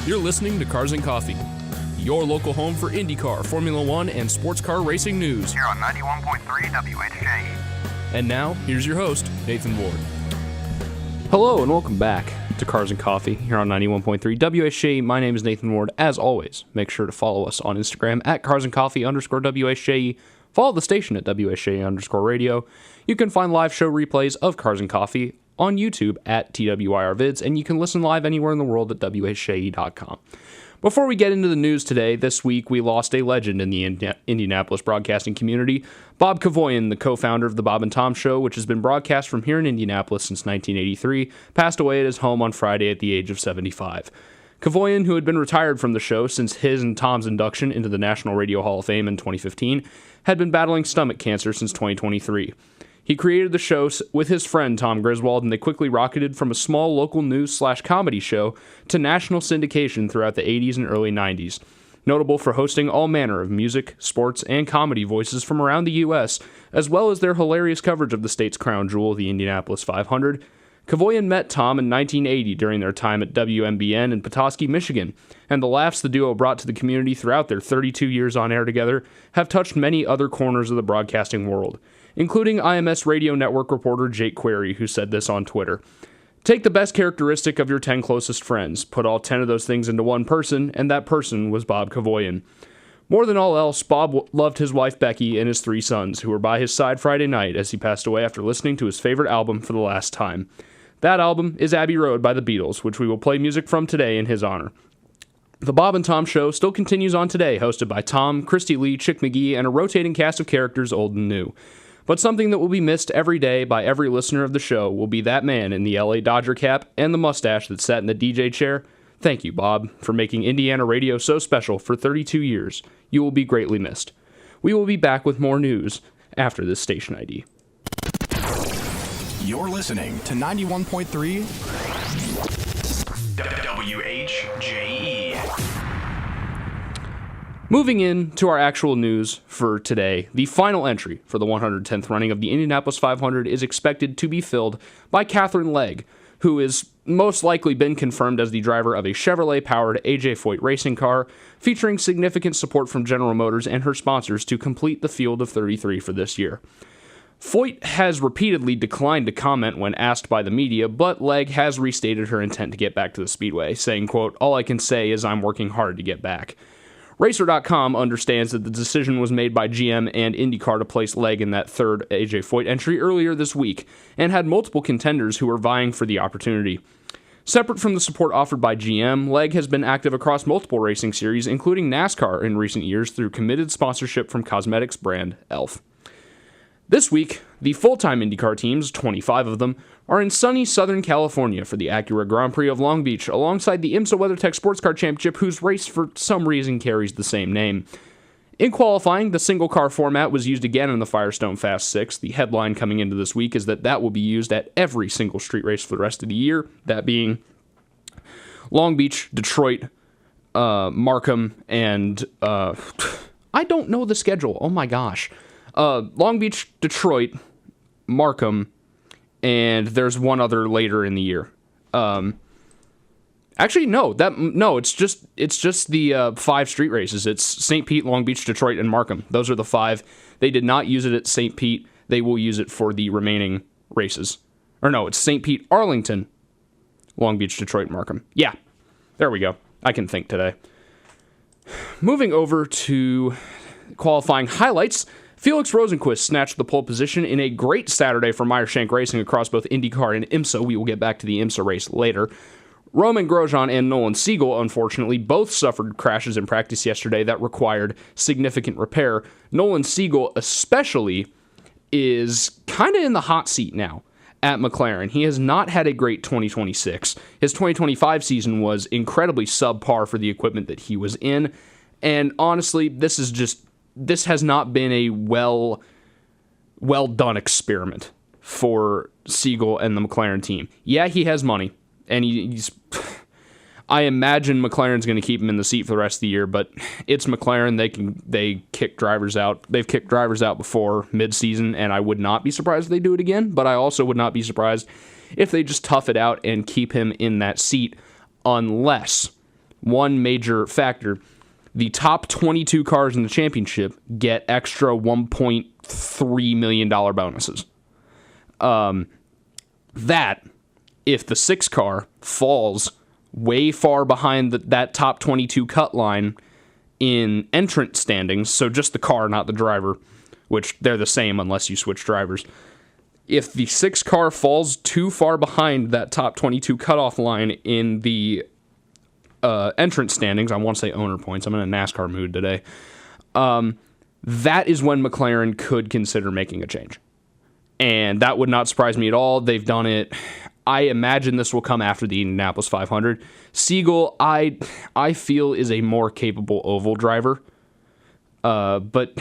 You're listening to Cars and Coffee, your local home for IndyCar, Formula One, and sports car racing news. Here on 91.3 WHJE. And now, here's your host, Nathan Ward. Hello, and welcome back to Cars and Coffee here on 91.3 WHJE. My name is Nathan Ward. As always, make sure to follow us on Instagram at carsandcoffee_WHJE. Follow the station at WHJE_radio. You can find live show replays of Cars and Coffee on YouTube at TWIRvids, and you can listen live anywhere in the world at WHJE.com. Before we get into the news today, this week we lost a legend in the Indianapolis broadcasting community. Bob Kevoian, the co-founder of The Bob and Tom Show, which has been broadcast from here in Indianapolis since 1983, passed away at his home on Friday at the age of 75. Kevoian, who had been retired from the show since his and Tom's induction into the National Radio Hall of Fame in 2015, had been battling stomach cancer since 2023. He created the show with his friend Tom Griswold, and they quickly rocketed from a small local news/comedy show to national syndication throughout the 80s and early 90s. Notable for hosting all manner of music, sports, and comedy voices from around the U.S., as well as their hilarious coverage of the state's crown jewel, the Indianapolis 500, Kevoian met Tom in 1980 during their time at WMBN in Petoskey, Michigan, and the laughs the duo brought to the community throughout their 32 years on air together have touched many other corners of the broadcasting world, including IMS Radio Network reporter Jake Query, who said this on Twitter. Take the best characteristic of your 10 closest friends, put all 10 of those things into one person, and that person was Bob Kevoian. More than all else, Bob loved his wife Becky and his 3 sons, who were by his side Friday night as he passed away after listening to his favorite album for the last time. That album is Abbey Road by the Beatles, which we will play music from today in his honor. The Bob and Tom Show still continues on today, hosted by Tom, Christy Lee, Chick McGee, and a rotating cast of characters old and new. But something that will be missed every day by every listener of the show will be that man in the LA Dodger cap and the mustache that sat in the DJ chair. Thank you, Bob, for making Indiana radio so special for 32 years. You will be greatly missed. We will be back with more news after this station ID. You're listening to 91.3 WHJE. Moving in to our actual news for today, the final entry for the 110th running of the Indianapolis 500 is expected to be filled by Katherine Legge, who is most likely been confirmed as the driver of a Chevrolet-powered A.J. Foyt racing car, featuring significant support from General Motors and her sponsors to complete the field of 33 for this year. Foyt has repeatedly declined to comment when asked by the media, but Legge has restated her intent to get back to the speedway, saying, quote, "All I can say is I'm working hard to get back." Racer.com understands that the decision was made by GM and IndyCar to place Legge in that third A.J. Foyt entry earlier this week, and had multiple contenders who were vying for the opportunity. Separate from the support offered by GM, Legge has been active across multiple racing series, including NASCAR in recent years through committed sponsorship from cosmetics brand e.l.f. This week, the full-time IndyCar teams, 25 of them, are in sunny Southern California for the Acura Grand Prix of Long Beach, alongside the IMSA WeatherTech Sports Car Championship, whose race for some reason carries the same name. In qualifying, the single-car format was used again in the Firestone Fast 6. The headline coming into this week is that will be used at every single street race for the rest of the year, that being Long Beach, Detroit, Markham, and I don't know the schedule. Oh my gosh. Long Beach, Detroit, Markham, and there's one other later in the year. Actually, it's just the 5 street races. It's St. Pete, Long Beach, Detroit, and Markham. Those are the 5. They did not use it at St. Pete. They will use it for the remaining races. Or no, it's St. Pete, Arlington, Long Beach, Detroit, Markham. Yeah, there we go. I can think today. Moving over to qualifying highlights, Felix Rosenqvist snatched the pole position in a great Saturday for Meyer-Shank Racing across both IndyCar and IMSA. We will get back to the IMSA race later. Roman Grosjean and Nolan Siegel, unfortunately, both suffered crashes in practice yesterday that required significant repair. Nolan Siegel especially is kind of in the hot seat now at McLaren. He has not had a great 2026. His 2025 season was incredibly subpar for the equipment that he was in, and honestly, this has not been a well done experiment for Siegel and the McLaren team. Yeah, he has money, and he's I imagine McLaren's going to keep him in the seat for the rest of the year, but it's McLaren. They kick drivers out. They've kicked drivers out before mid-season, and I would not be surprised if they do it again, but I also would not be surprised if they just tough it out and keep him in that seat, unless one major factor. The top 22 cars in the championship get extra $1.3 million bonuses. That, if the 6 car falls way far behind that top 22 cut line in entrant standings, so just the car, not the driver, which they're the same unless you switch drivers. If the 6 car falls too far behind that top 22 cutoff line in the entrant standings, I want to say owner points, I'm in a NASCAR mood today, that is when McLaren could consider making a change. And that would not surprise me at all. They've done it. I imagine this will come after the Indianapolis 500. Siegel, I feel, is a more capable oval driver. But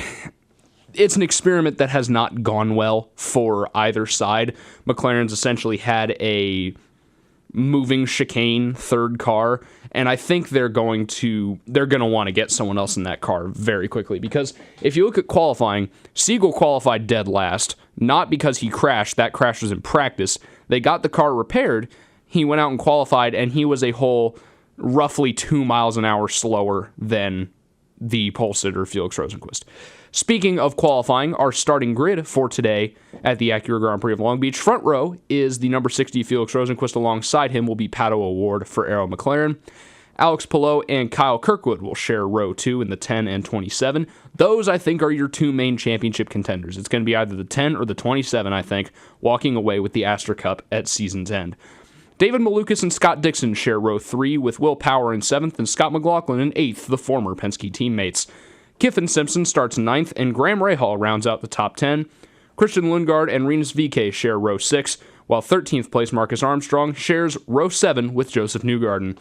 it's an experiment that has not gone well for either side. McLaren's essentially had a moving chicane third car, and I think they're going to want to get someone else in that car very quickly, because if you look at qualifying, Siegel qualified dead last, not because he crashed. That crash was in practice. They got the car repaired. He went out and qualified, and he was a whole roughly 2 miles an hour slower than the pole sitter Felix Rosenqvist. Speaking of qualifying, our starting grid for today at the Acura Grand Prix of Long Beach, front row is the number 60 Felix Rosenqvist. Alongside him will be Pato O'Ward for Arrow McLaren. Alex Palou and Kyle Kirkwood will share row 2 in the 10 and 27. Those, I think, are your 2 main championship contenders. It's going to be either the 10 or the 27, I think, walking away with the Astor Cup at season's end. David Malukas and Scott Dixon share row 3 with Will Power in 7th and Scott McLaughlin in 8th, the former Penske teammates. Kyffin Simpson starts 9th, and Graham Rahal rounds out the top 10. Christian Lundgaard and Rinus VeeKay share row 6, while 13th place Marcus Armstrong shares row 7 with Joseph Newgarden.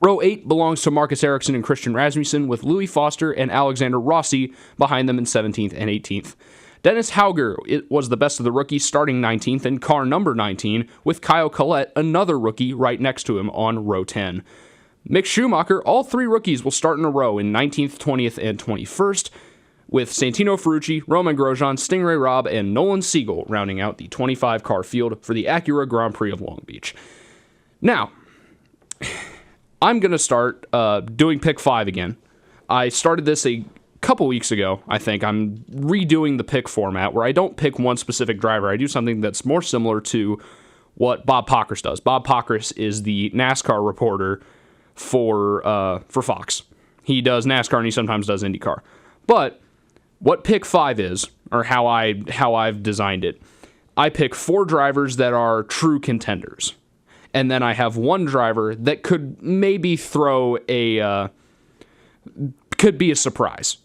Row 8 belongs to Marcus Ericsson and Christian Rasmussen, with Louis Foster and Alexander Rossi behind them in 17th and 18th. Dennis Hauger was the best of the rookies, starting 19th in car number 19, with Kyle Collette, another rookie, right next to him on row 10. Mick Schumacher, all 3 rookies will start in a row in 19th, 20th, and 21st, with Santino Ferrucci, Roman Grosjean, Stingray Robb, and Nolan Siegel rounding out the 25-car field for the Acura Grand Prix of Long Beach. Now, I'm going to start doing Pick 5 again. I started this a couple weeks ago, I think. I'm redoing the pick format where I don't pick one specific driver. I do something that's more similar to what Bob Pockrass does. Bob Pockrass is the NASCAR reporter for Fox. He does NASCAR and he sometimes does IndyCar. But what Pick 5 is, or how I've designed it, I pick 4 drivers that are true contenders. And then I have one driver that could maybe could be a surprise.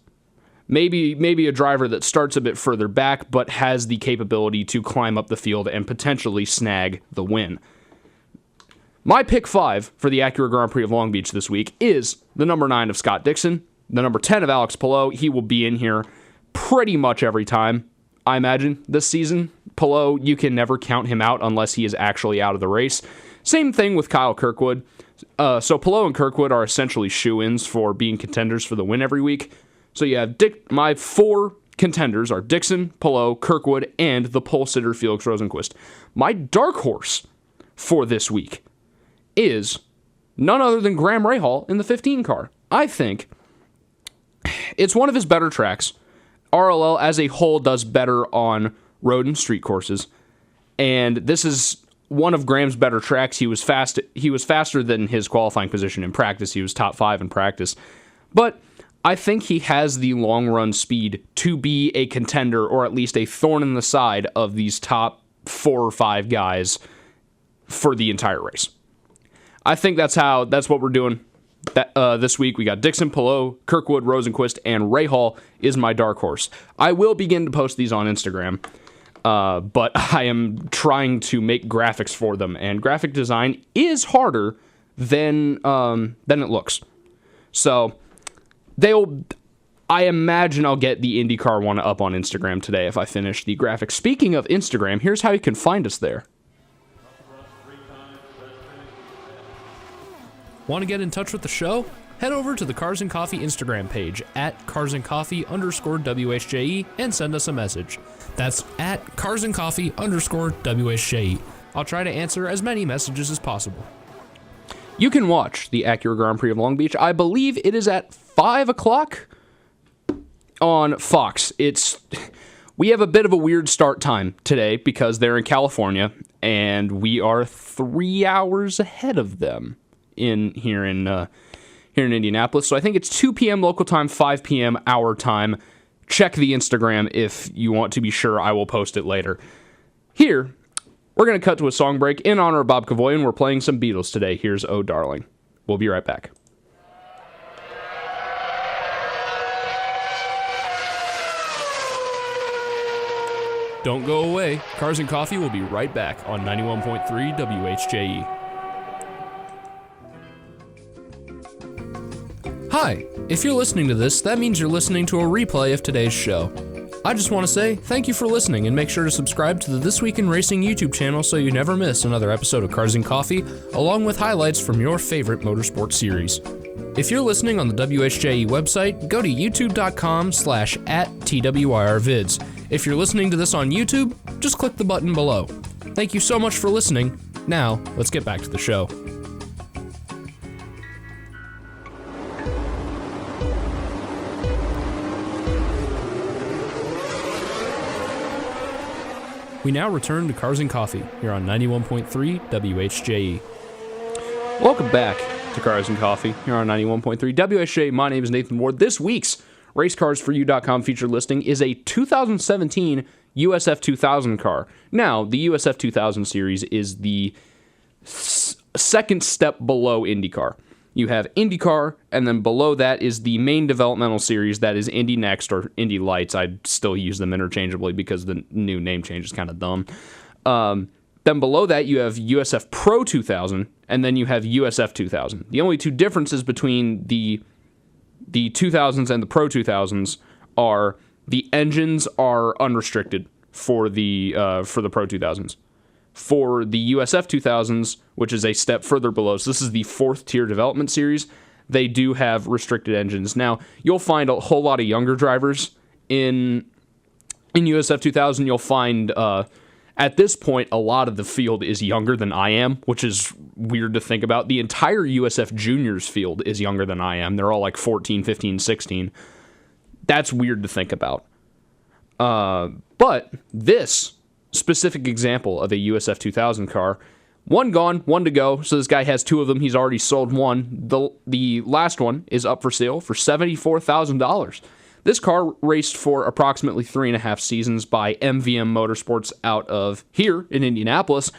Maybe a driver that starts a bit further back, but has the capability to climb up the field and potentially snag the win. My pick 5 for the Acura Grand Prix of Long Beach this week is the number 9 of Scott Dixon, the number 10 of Alex Palou. He will be in here pretty much every time, I imagine, this season. Palou, you can never count him out unless he is actually out of the race. Same thing with Kyle Kirkwood. So Palou and Kirkwood are essentially shoo-ins for being contenders for the win every week. So you have my 4 contenders are Dixon, Palou, Kirkwood, and the pole sitter Felix Rosenqvist. My dark horse for this week is none other than Graham Rahal in the 15 car. I think it's one of his better tracks. RLL as a whole does better on road and street courses, and this is one of Graham's better tracks. He was faster than his qualifying position in practice. He was top 5 in practice, but I think he has the long run speed to be a contender, or at least a thorn in the side of these top 4 or 5 guys for the entire race. I think that's what we're doing this week. We got Dixon, Palou, Kirkwood, Rosenqvist, and Rahal is my dark horse. I will begin to post these on Instagram, but I am trying to make graphics for them, and graphic design is harder than it looks. So I imagine I'll get the IndyCar one up on Instagram today if I finish the graphics. Speaking of Instagram, here's how you can find us there. Want to get in touch with the show? Head over to the Cars and Coffee Instagram page at carsandcoffee_WHJE and send us a message. That's at carsandcoffee_WHJE. I'll try to answer as many messages as possible. You can watch the Acura Grand Prix of Long Beach. I believe it is at 5 o'clock on Fox. We have a bit of a weird start time today because they're in California, and we are 3 hours ahead of them here in Indianapolis. So I think it's 2 p.m. local time, 5 p.m. our time. Check the Instagram if you want to be sure. I will post it later. Here, we're going to cut to a song break in honor of Bob Cavoy, and we're playing some Beatles today. Here's Oh Darling. We'll be right back. Don't go away. Cars and Coffee will be right back on 91.3 WHJE. Hi, if you're listening to this, that means you're listening to a replay of today's show. I just want to say thank you for listening, and make sure to subscribe to the This Week in Racing YouTube channel so you never miss another episode of Cars and Coffee, along with highlights from your favorite motorsport series. If you're listening on the WHJE website, go to youtube.com/@TWIRvids. If you're listening to this on YouTube, just click the button below. Thank you so much for listening. Now, let's get back to the show. We now return to Cars and Coffee here on 91.3 WHJE. Welcome back to Cars and Coffee here on 91.3 WHJE. My name is Nathan Ward. This week's RaceCarsForYou.com featured listing is a 2017 USF 2000 car. Now, the USF 2000 series is the second step below IndyCar. You have IndyCar, and then below that is the main developmental series that is Indy Next or Indy Lights. I'd still use them interchangeably because the new name change is kind of dumb. Then below that, you have USF Pro 2000, and then you have USF 2000. The only two differences between the 2000s and the Pro 2000s are the engines are unrestricted for the Pro 2000s. For the USF 2000s, which is a step further below, so this is the fourth tier development series, they do have restricted engines. Now, you'll find a whole lot of younger drivers in USF 2000. You'll find, at this point, a lot of the field is younger than I am, which is weird to think about. The entire USF Juniors field is younger than I am. They're all like 14, 15, 16. That's weird to think about. But this specific example of a USF 2000 car, one gone, one to go, so this guy has two of them. He's already sold one. The last one is up for sale for $74,000. This car raced for approximately 3.5 seasons by MVM Motorsports out of here in Indianapolis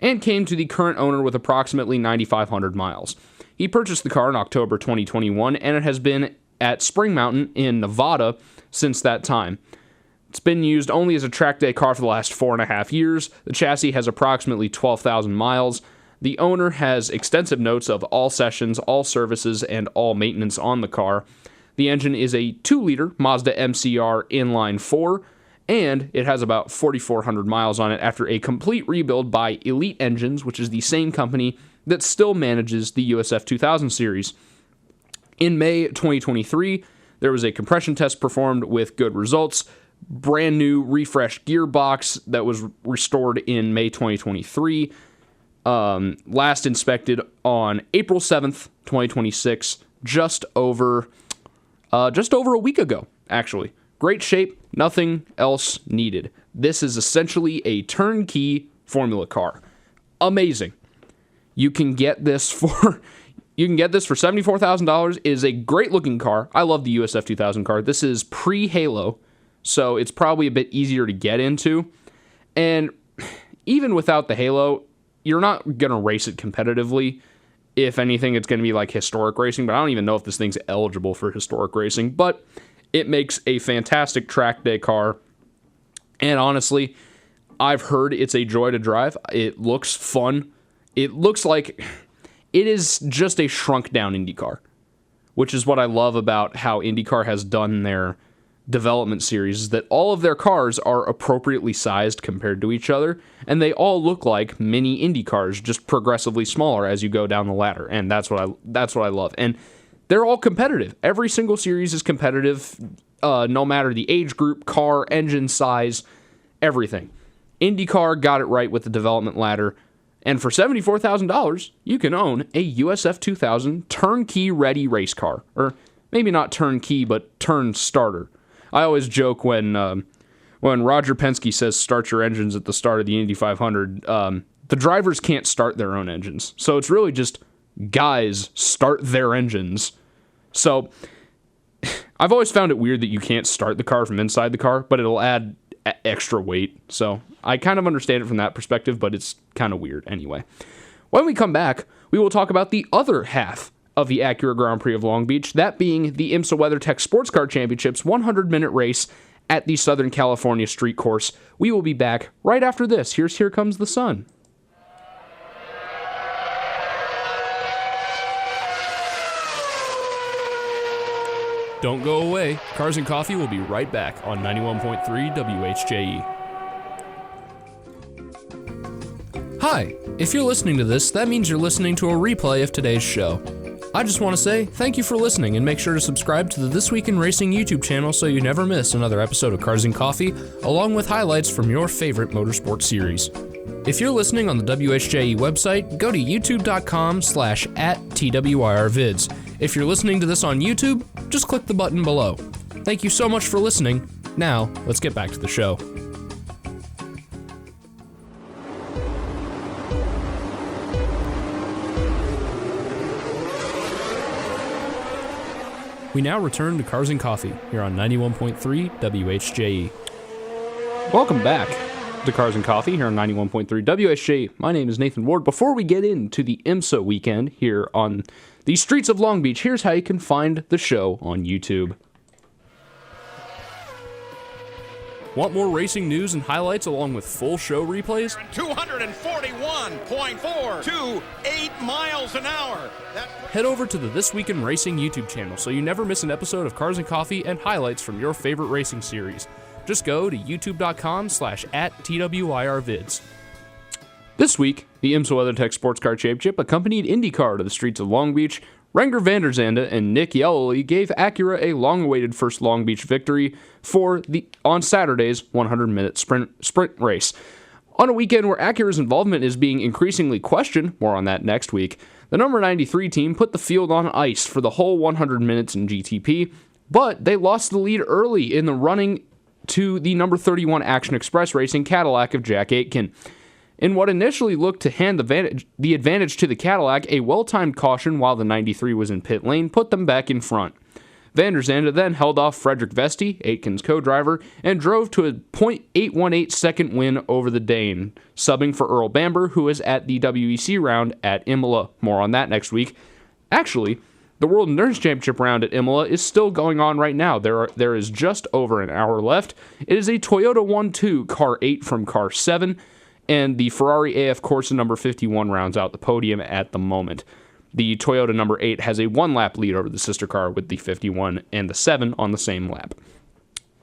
and came to the current owner with approximately 9,500 miles. He purchased the car in October 2021, and it has been at Spring Mountain in Nevada since that time. It's been used only as a track day car for the last 4.5 years. The chassis has approximately 12,000 miles. The owner has extensive notes of all sessions, all services, and all maintenance on the car. The engine is a 2-liter Mazda MCR inline 4, and it has about 4,400 miles on it after a complete rebuild by Elite Engines, which is the same company that still manages the USF 2000 series. In May 2023, there was a compression test performed with good results. Brand new refreshed gearbox that was restored in May 2023. Last inspected on April 7th, 2026, just over a week ago, actually. Great shape, nothing else needed. This is essentially a turnkey formula car. Amazing. You can get this for $74,000. It is a great looking car. I love the USF 2000 car. This is pre-Halo, so it's probably a bit easier to get into. And even without the Halo, you're not going to race it competitively. If anything, it's going to be like historic racing, but I don't even know if this thing's eligible for historic racing. But it makes a fantastic track day car. And honestly, I've heard it's a joy to drive. It looks fun. It looks like it is just a shrunk down IndyCar, which is what I love about how IndyCar has done their development series, is that all of their cars are appropriately sized compared to each other, and they all look like mini Indy cars, just progressively smaller as you go down the ladder, and that's what I love. And they're all competitive. Every single series is competitive, no matter the age group, car, engine size, everything. IndyCar got it right with the development ladder, And for $74,000, you can own a USF 2000 turnkey-ready race car. Or maybe not turnkey, but turn starter. I always joke when Roger Penske says start your engines at the start of the Indy 500, the drivers can't start their own engines. So it's really just guys start their engines. So I've always found it weird that you can't start the car from inside the car, but it'll add extra weight. So I kind of understand it from that perspective, but it's kind of weird anyway. When we come back, we will talk about the other half of the Acura Grand Prix of Long Beach, that being the IMSA WeatherTech Sports Car Championships 100-minute race at the Southern California Street Course. We will be back right after this. Here's Here Comes the Sun. Don't go away. Cars and Coffee will be right back on 91.3 WHJE. Hi, if you're listening to this, that means you're listening to a replay of today's show. I just want to say thank you for listening and make sure to subscribe to the This Week in Racing YouTube channel so you never miss another episode of Cars and Coffee, along with highlights from your favorite motorsport series. If you're listening on the WHJE website, go to youtube.com/@TWIRvids. If you're listening to this on YouTube, just click the button below. Thank you so much for listening. Now, let's get back to the show. We now return to Cars and Coffee here on 91.3 WHJE. Welcome back to Cars and Coffee here on 91.3 WHJE. My name is Nathan Ward. Before we get into the IMSA weekend here on the streets of Long Beach, here's how you can find the show on YouTube. Want more racing news and highlights along with full show replays? 241.428 miles an hour. Head over to the This Week in Racing YouTube channel so you never miss an episode of Cars and Coffee and highlights from your favorite racing series. Just go to youtube.com/@TWIRvids. This week, the IMSA WeatherTech Sports Car Championship accompanied IndyCar to the streets of Long Beach. Renger van der Zande and Nick Yellowly gave Acura a long-awaited first Long Beach victory on Saturday's 100-minute sprint race. On a weekend where Acura's involvement is being increasingly questioned, more on that next week, the number 93 team put the field on ice for the whole 100 minutes in GTP, but they lost the lead early in the running to the number 31 Action Express Racing Cadillac of Jack Aitken. In what initially looked to hand the advantage to the Cadillac, a well-timed caution while the 93 was in pit lane put them back in front. Van der Zande then held off Frederick Vesti, Aitken's co-driver, and drove to a .818 second win over the Dane, subbing for Earl Bamber, who is at the WEC round at Imola. More on that next week. Actually, the World Endurance Championship round at Imola is still going on right now. There is just over an hour left. It is a Toyota 1-2 Car 8 from Car 7, and the Ferrari AF Corsa number 51 rounds out the podium at the moment. The Toyota number 8 has a one-lap lead over the sister car with the 51 and the 7 on the same lap.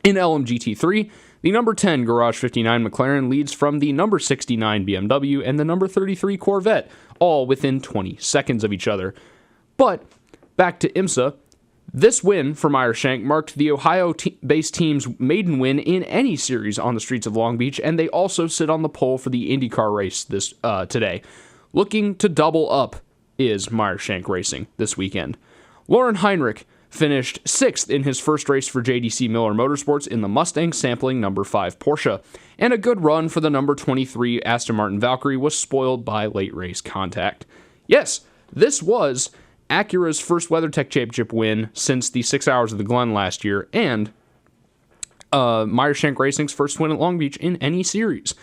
In LMGT3, the number 10 Garage 59 McLaren leads from the number 69 BMW and the number 33 Corvette, all within 20 seconds of each other. But back to IMSA. This win for Meyer-Shank marked the Ohio-based team's maiden win in any series on the streets of Long Beach, and they also sit on the pole for the IndyCar race today. Looking to double up is Meyer-Shank Racing this weekend. Lauren Heinrich finished 6th in his first race for JDC Miller Motorsports in the Mustang sampling number 5 Porsche, and a good run for the number 23 Aston Martin Valkyrie was spoiled by late race contact. Yes, this was Acura's first WeatherTech Championship win since the 6 Hours of the Glen last year, and Meyer-Shank Racing's first win at Long Beach in any series.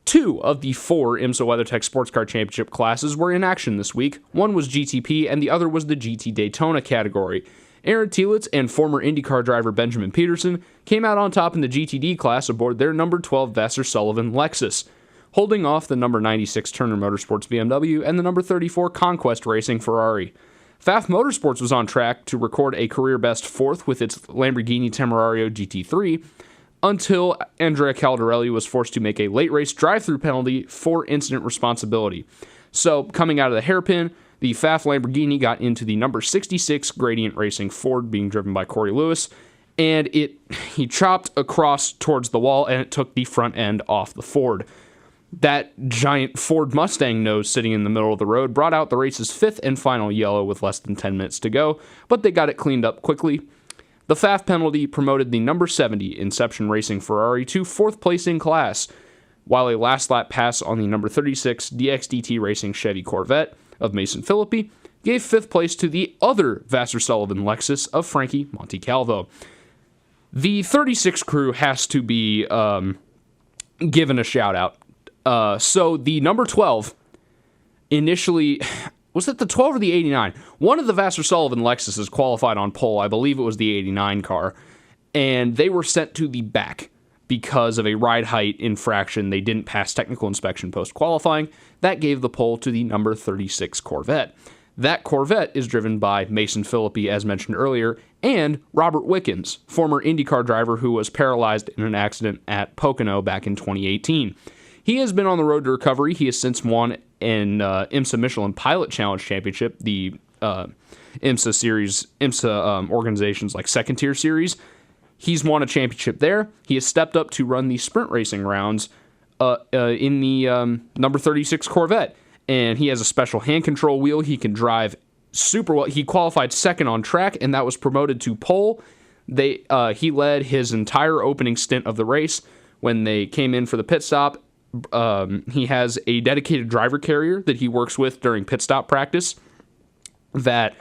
2 of the 4 IMSA WeatherTech Sports Car Championship classes were in action this week. One was GTP, and the other was the GT Daytona category. Aaron Tielitz and former IndyCar driver Benjamin Peterson came out on top in the GTD class aboard their number 12 Vassar Sullivan Lexus, holding off the number 96 Turner Motorsports BMW and the number 34 Conquest Racing Ferrari. Pfaff Motorsports was on track to record a career-best 4th with its Lamborghini Temerario GT3 until Andrea Caldarelli was forced to make a late race drive-through penalty for incident responsibility. So, coming out of the hairpin, the Pfaff Lamborghini got into the number 66 Gradient Racing Ford being driven by Corey Lewis, and he chopped across towards the wall and it took the front end off the Ford. That giant Ford Mustang nose sitting in the middle of the road brought out the race's fifth and final yellow with less than 10 minutes to go, but they got it cleaned up quickly. The FAF penalty promoted the number 70 Inception Racing Ferrari to fourth place in class, while a last lap pass on the number 36 DXDT Racing Chevy Corvette of Mason Philippi gave fifth place to the other Vassar Sullivan Lexus of Frankie Montecalvo. The 36 crew has to be given a shout out. So the number 12 initially, was it the 12 or the 89? One of the Vassar Sullivan Lexuses qualified on pole. I believe it was the 89 car. And they were sent to the back because of a ride height infraction. They didn't pass technical inspection post-qualifying. That gave the pole to the number 36 Corvette. That Corvette is driven by Mason Philippi, as mentioned earlier, and Robert Wickens, former IndyCar driver who was paralyzed in an accident at Pocono back in 2018. He has been on the road to recovery. He has since won an IMSA Michelin Pilot Challenge Championship, the IMSA series, organization's like second tier series. He's won a championship there. He has stepped up to run the sprint racing rounds in the number 36 Corvette, and he has a special hand control wheel. He can drive super well. He qualified second on track, and that was promoted to pole. He led his entire opening stint of the race. When they came in for the pit stop, he has a dedicated driver carrier that he works with during pit stop practice that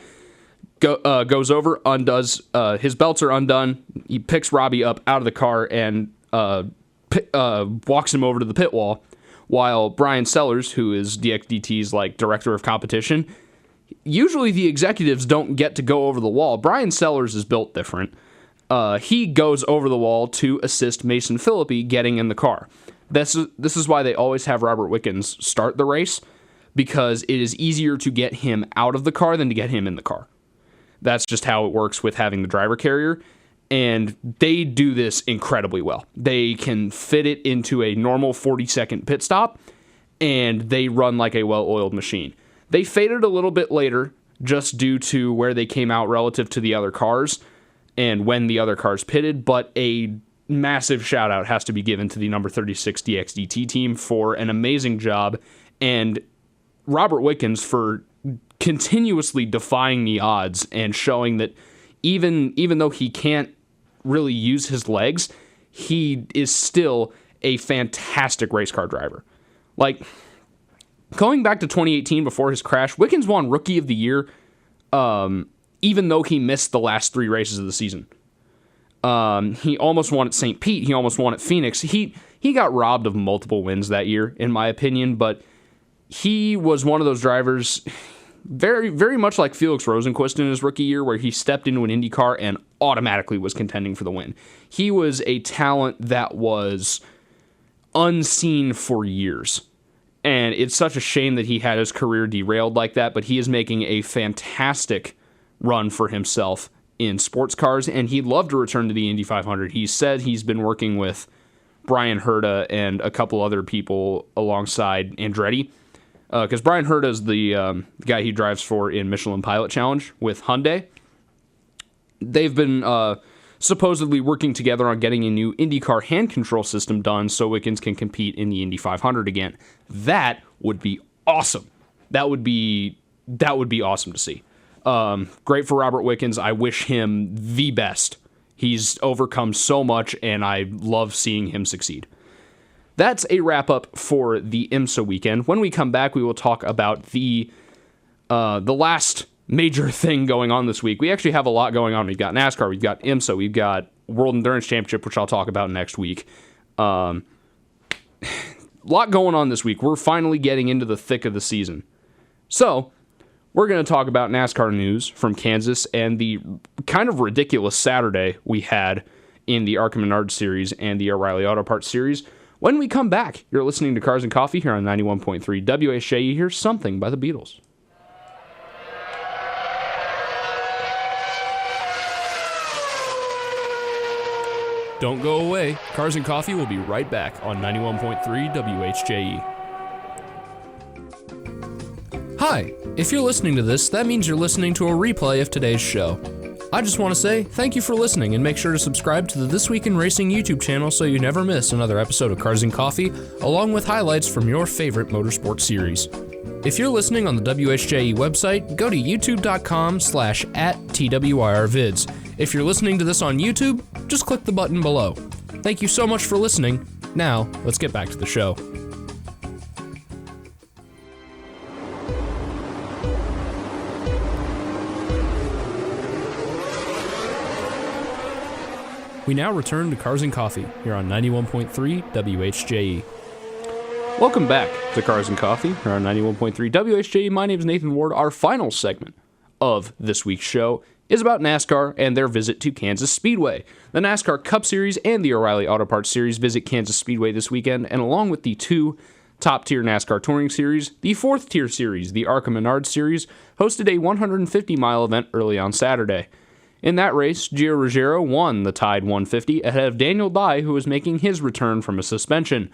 goes over, undoes, his belts are undone. He picks Robbie up out of the car and walks him over to the pit wall, while Brian Sellers, who is DXDT's like director of competition, usually the executives don't get to go over the wall. Brian Sellers is built different. He goes over the wall to assist Mason Philippi getting in the car. This is why they always have Robert Wickens start the race, because it is easier to get him out of the car than to get him in the car. That's just how it works with having the driver carrier, and they do this incredibly well. They can fit it into a normal 40-second pit stop, and they run like a well-oiled machine. They faded a little bit later just due to where they came out relative to the other cars and when the other cars pitted, but a massive shout out has to be given to the number 36 DXDT team for an amazing job, and Robert Wickens for continuously defying the odds and showing that even though he can't really use his legs, he is still a fantastic race car driver. Like, going back to 2018 before his crash, Wickens won Rookie of the Year even though he missed the last three races of the season. He almost won at St. Pete. He almost won at Phoenix. He got robbed of multiple wins that year, in my opinion, but he was one of those drivers, very, very much like Felix Rosenqvist in his rookie year, where he stepped into an IndyCar and automatically was contending for the win. He was a talent that was unseen for years, and it's such a shame that he had his career derailed like that, but he is making a fantastic run for himself in sports cars, and he'd love to return to the Indy 500. He said he's been working with Brian Herta and a couple other people alongside Andretti, because Brian Herta is the guy he drives for in Michelin Pilot Challenge with Hyundai. They've been supposedly working together on getting a new IndyCar hand control system done so Wickens can compete in the Indy 500 again. That would be awesome. That would be awesome to see. Great for Robert Wickens. I wish him the best. He's overcome so much, and I love seeing him succeed. That's a wrap-up for the IMSA weekend. When we come back, we will talk about the last major thing going on this week. We actually have a lot going on. We've got NASCAR, we've got IMSA, we've got World Endurance Championship, which I'll talk about next week. Lot going on this week. We're finally getting into the thick of the season. So, we're going to talk about NASCAR news from Kansas and the kind of ridiculous Saturday we had in the Arkham Menard Series and the O'Reilly Auto Parts Series. When we come back, you're listening to Cars and Coffee here on 91.3 WHJE. Here's Something by the Beatles. Don't go away. Cars and Coffee will be right back on 91.3 WHJE. Hi, if you're listening to this, that means you're listening to a replay of today's show. I just want to say thank you for listening and make sure to subscribe to the This Week in Racing YouTube channel so you never miss another episode of Cars and Coffee, along with highlights from your favorite motorsport series. If you're listening on the WHJE website, go to youtube.com/@TWIRvids. If you're listening to this on YouTube, just click the button below. Thank you so much for listening. Now, let's get back to the show. We now return to Cars and Coffee here on 91.3 WHJE. Welcome back to Cars and Coffee here on 91.3 WHJE. My name is Nathan Ward. Our final segment of this week's show is about NASCAR and their visit to Kansas Speedway. The NASCAR Cup Series and the O'Reilly Auto Parts Series visit Kansas Speedway this weekend, and along with the two top-tier NASCAR Touring Series, the fourth-tier series, the ARCA Menard Series, hosted a 150-mile event early on Saturday. In that race, Gio Ruggiero won the tied 150 ahead of Daniel Dye, who was making his return from a suspension.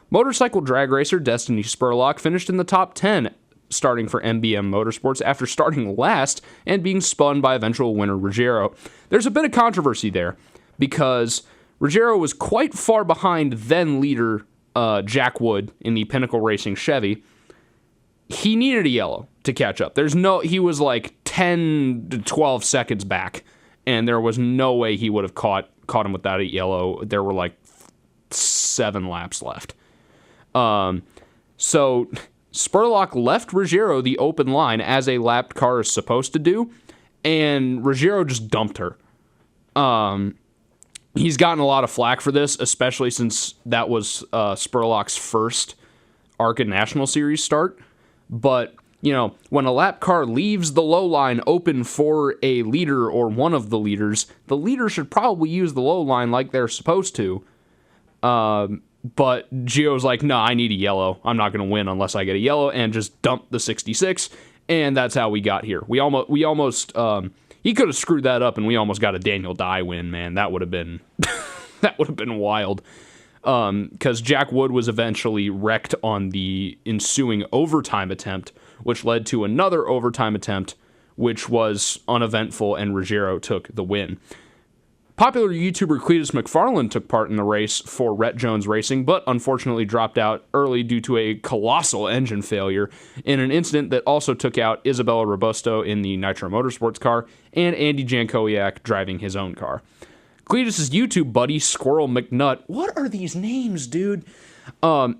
Motorcycle drag racer Destiny Spurlock finished in the top 10, starting for MBM Motorsports after starting last and being spun by eventual winner Ruggiero. There's a bit of controversy there because Ruggiero was quite far behind then leader Jack Wood in the Pinnacle Racing Chevy. He needed a yellow to catch up. He was like 10 to 12 seconds back, and there was no way he would have caught him without a yellow. There were like 7 laps left. So Spurlock left Ruggiero the open line as a lapped car is supposed to do, and Ruggiero just dumped her. He's gotten a lot of flack for this, especially since that was Spurlock's first ARCA National Series start. But, you know, when a lap car leaves the low line open for a leader or one of the leaders, the leader should probably use the low line like they're supposed to. But Gio's like, no, I need a yellow. I'm not going to win unless I get a yellow, and just dumped the 66, and that's how we got here. We almost he could have screwed that up, and we almost got a Daniel Dye win, man. That would have been that would have been wild. Because Jack Wood was eventually wrecked on the ensuing overtime attempt, which led to another overtime attempt, which was uneventful, and Ruggiero took the win. Popular YouTuber Cletus McFarland took part in the race for Rhett Jones Racing, but unfortunately dropped out early due to a colossal engine failure in an incident that also took out Isabella Robusto in the Nitro Motorsports car and Andy Jankowiak driving his own car. Cletus's YouTube buddy, Squirrel McNutt. What are these names, dude?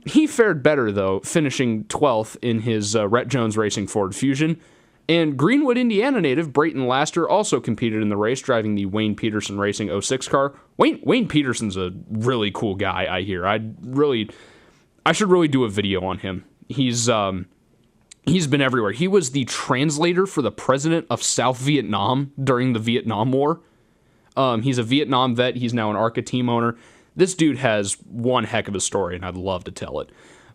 He fared better, though, finishing 12th in his Rhett Jones Racing Ford Fusion. And Greenwood, Indiana native Brayton Laster also competed in the race, driving the Wayne Peterson Racing 06 car. Wayne Peterson's a really cool guy, I hear. I should really do a video on him. He's been everywhere. He was the translator for the president of South Vietnam during the Vietnam War. He's a Vietnam vet. He's now an ARCA team owner. This dude has one heck of a story, and I'd love to tell it.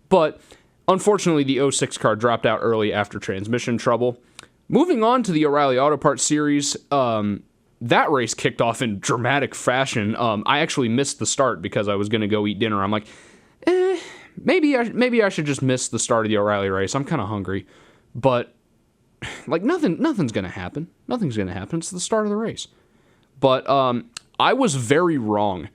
But unfortunately, the 06 car dropped out early after transmission trouble. Moving on to the O'Reilly Auto Parts Series, that race kicked off in dramatic fashion. I actually missed the start because I was going to go eat dinner. I'm like, maybe I should just miss the start of the O'Reilly race. I'm kind of hungry. But, like, nothing's going to happen. Nothing's going to happen. It's the start of the race. But I was very wrong.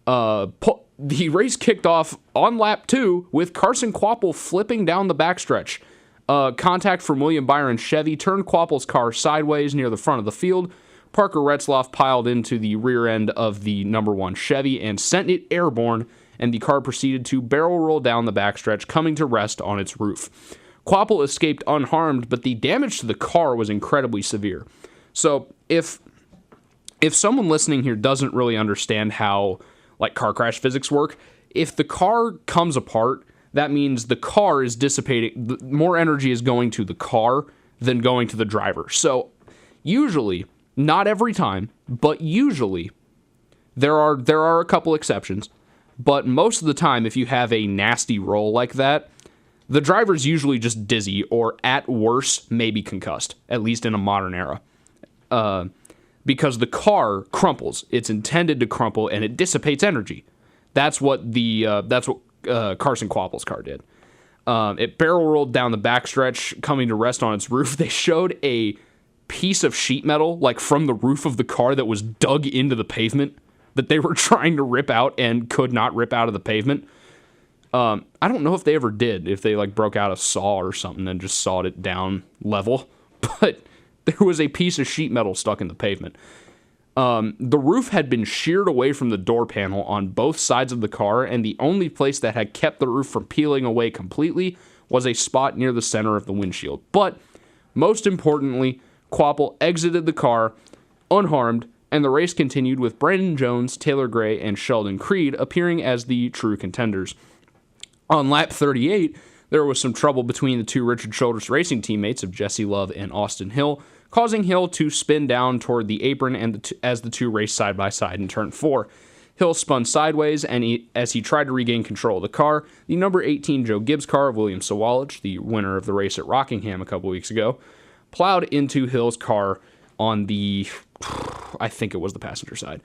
The race kicked off on lap 2 with Carson Kvapil flipping down the backstretch. Contact from William Byron's Chevy turned Kvapil's car sideways near the front of the field. Parker Retzloff piled into the rear end of the number 1 Chevy and sent it airborne, and the car proceeded to barrel roll down the backstretch, coming to rest on its roof. Kvapil escaped unharmed, but the damage to the car was incredibly severe. So if someone listening here doesn't really understand how, like, car crash physics work, if the car comes apart, that means the car is dissipating, more energy is going to the car than going to the driver. So usually, not every time, but usually, there are a couple exceptions, but most of the time, if you have a nasty roll like that, the driver's usually just dizzy or, at worst, maybe concussed, at least in a modern era. Because the car crumples. It's intended to crumple, and it dissipates energy. That's what Carson Kvapil's car did. It barrel rolled down the backstretch, coming to rest on its roof. They showed a piece of sheet metal, like from the roof of the car that was dug into the pavement that they were trying to rip out and could not rip out of the pavement. I don't know if they ever did, if they like broke out a saw or something and just sawed it down level, but there was a piece of sheet metal stuck in the pavement. The roof had been sheared away from the door panel on both sides of the car, and the only place that had kept the roof from peeling away completely was a spot near the center of the windshield. But most importantly, Kvapil exited the car unharmed, and the race continued with Brandon Jones, Taylor Gray, and Sheldon Creed appearing as the true contenders. On lap 38, there was some trouble between the two Richard Childress Racing teammates of Jesse Love and Austin Hill, causing Hill to spin down toward the apron and as the two raced side by side in turn 4. Hill spun sideways, and as he tried to regain control of the car, the number 18 Joe Gibbs car of William Sawalich, the winner of the race at Rockingham a couple weeks ago, plowed into Hill's car on the, I think it was the passenger side.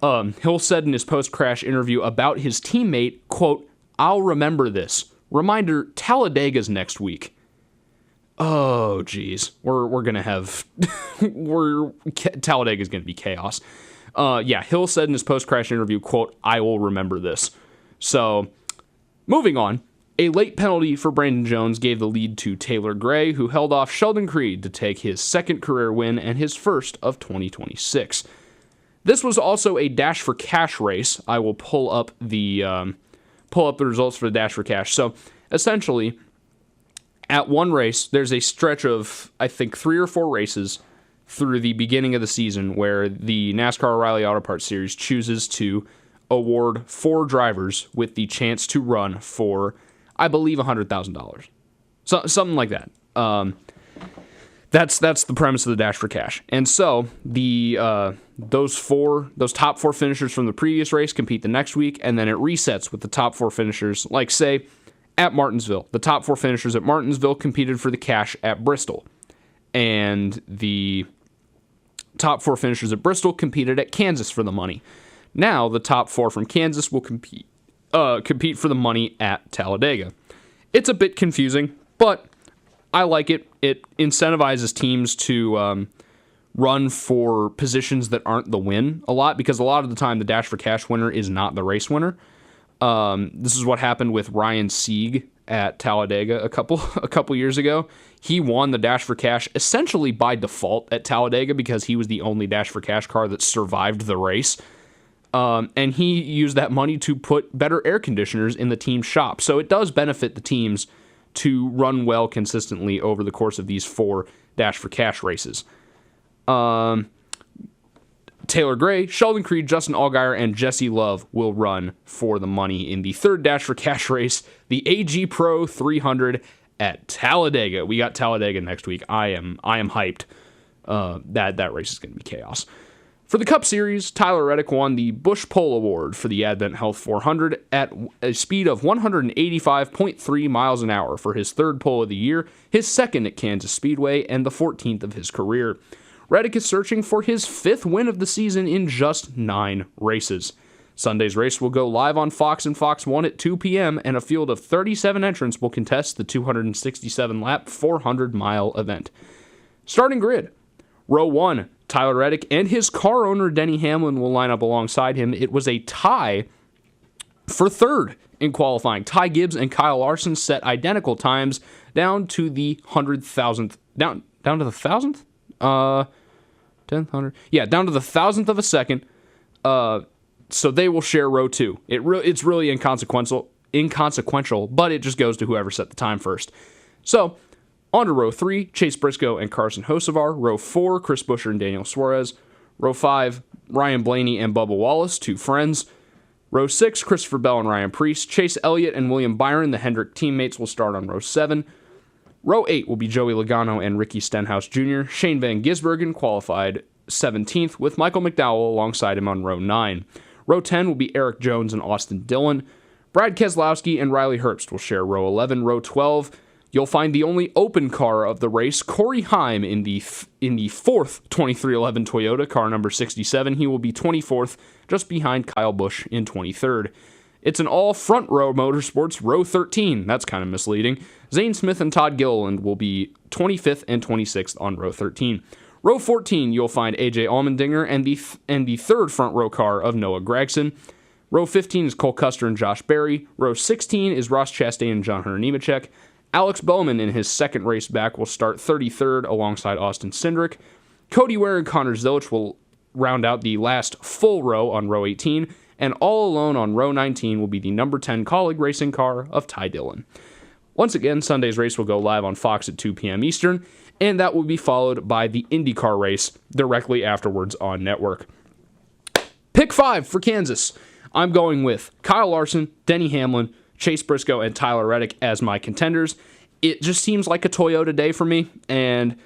Hill said in his post-crash interview about his teammate, quote, "I'll remember this. Reminder, Talladega's next week." Oh, geez. We're going to have... Talladega's going to be chaos. Hill said in his post-crash interview, quote, "I will remember this." So, moving on. A late penalty for Brandon Jones gave the lead to Taylor Gray, who held off Sheldon Creed to take his second career win and his first of 2026. This was also a Dash for Cash race. I will pull up the results for the Dash for Cash. So, essentially, at one race, there's a stretch of, I think, 3 or 4 races through the beginning of the season where the NASCAR O'Reilly Auto Parts Series chooses to award 4 drivers with the chance to run for, I believe, $100,000. So, something like that. That's the premise of the Dash for Cash. And so, those top 4 finishers from the previous race compete the next week, and then it resets with the top 4 finishers, like, say, at Martinsville. The top 4 finishers at Martinsville competed for the cash at Bristol. And the top 4 finishers at Bristol competed at Kansas for the money. Now, the top 4 from Kansas will compete for the money at Talladega. It's a bit confusing, but I like it. It incentivizes teams to run for positions that aren't the win a lot, because a lot of the time the Dash for Cash winner is not the race winner. This is what happened with Ryan Sieg at Talladega a couple years ago. He won the Dash for Cash essentially by default at Talladega because he was the only Dash for Cash car that survived the race. And he used that money to put better air conditioners in the team's shop. So it does benefit the teams to run well consistently over the course of these 4 Dash for Cash races. Taylor Gray, Sheldon Creed, Justin Allgaier, and Jesse Love will run for the money in the 3rd Dash for Cash race, the AG Pro 300 at Talladega. We got Talladega next week. I am hyped. That race is going to be chaos. For the Cup Series, Tyler Reddick won the Busch Pole Award for the Advent Health 400 at a speed of 185.3 miles an hour for his 3rd pole of the year, his 2nd at Kansas Speedway, and the 14th of his career. Reddick is searching for his 5th win of the season in just 9 races. Sunday's race will go live on Fox and Fox 1 at 2 p.m., and a field of 37 entrants will contest the 267-lap, 400-mile event. Starting grid. Row 1, Tyler Reddick and his car owner Denny Hamlin will line up alongside him. It was a tie for 3rd in qualifying. Ty Gibbs and Kyle Larson set identical times down to the 100,000th. Down to the 1,000th? 10th, 100. Yeah, down to the 1,000th of a second. So they will share row 2. It's really inconsequential, but it just goes to whoever set the time first. So, on to row 3, Chase Briscoe and Carson Hocevar. Row 4, Chris Buescher and Daniel Suarez. Row 5, Ryan Blaney and Bubba Wallace, 2 friends. Row 6, Christopher Bell and Ryan Preece. Chase Elliott and William Byron, the Hendrick teammates, will start on row 7. Row 8 will be Joey Logano and Ricky Stenhouse Jr. Shane Van Gisbergen qualified 17th, with Michael McDowell alongside him on row 9. Row 10 will be Eric Jones and Austin Dillon. Brad Keselowski and Riley Herbst will share row 11. Row 12, you'll find the only open car of the race, Corey Heim, in the 4th 2311 Toyota, car number 67. He will be 24th, just behind Kyle Busch in 23rd. It's an all front row motorsports, row 13. That's kind of misleading. Zane Smith and Todd Gilliland will be 25th and 26th on row 13. Row 14, you'll find AJ Allmendinger and the third front row car of Noah Gragson. Row 15 is Cole Custer and Josh Berry. Row 16 is Ross Chastain and John Hunter Nemechek. Alex Bowman in his second race back will start 33rd alongside Austin Cindric. Cody Ware and Connor Zilch will round out the last full row on row 18, and all alone on row 19 will be the number 10 Colleague Racing car of Ty Dillon. Once again, Sunday's race will go live on Fox at 2 p.m. Eastern, and that will be followed by the IndyCar race directly afterwards on network. Pick 5 for Kansas. I'm going with Kyle Larson, Denny Hamlin, Chase Briscoe, and Tyler Reddick as my contenders. It just seems like a Toyota day for me, and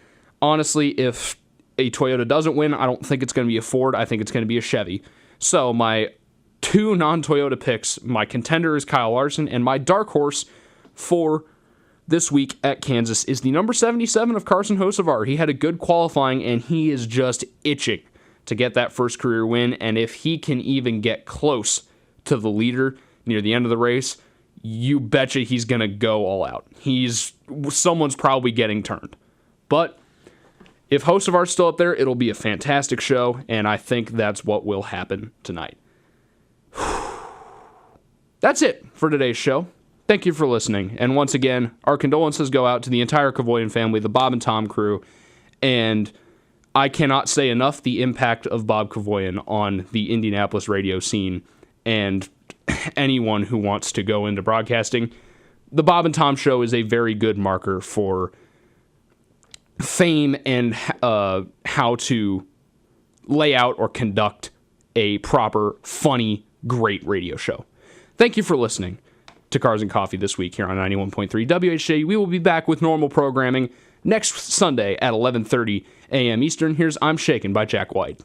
honestly, if a Toyota doesn't win, I don't think it's going to be a Ford. I think it's going to be a Chevy. So my 2 non-Toyota picks, my contender is Kyle Larson, and my dark horse for this week at Kansas is the number 77 of Carson Hocevar. He had a good qualifying, and he is just itching to get that first career win, and if he can even get close to the leader near the end of the race, you betcha he's going to go all out. Someone's probably getting turned. But if Hocevar's still up there, it'll be a fantastic show, and I think that's what will happen tonight. That's it for today's show. Thank you for listening. And once again, our condolences go out to the entire Kavoyan family, the Bob and Tom crew, and I cannot say enough the impact of Bob Kavoyan on the Indianapolis radio scene and anyone who wants to go into broadcasting. The Bob and Tom Show is a very good marker for fame and how to lay out or conduct a proper, funny, great radio show. Thank you for listening to Cars and Coffee this week here on 91.3 WHJE. We will be back with normal programming next Sunday at 11:30 a.m. Eastern. Here's I'm Shaken by Jack White.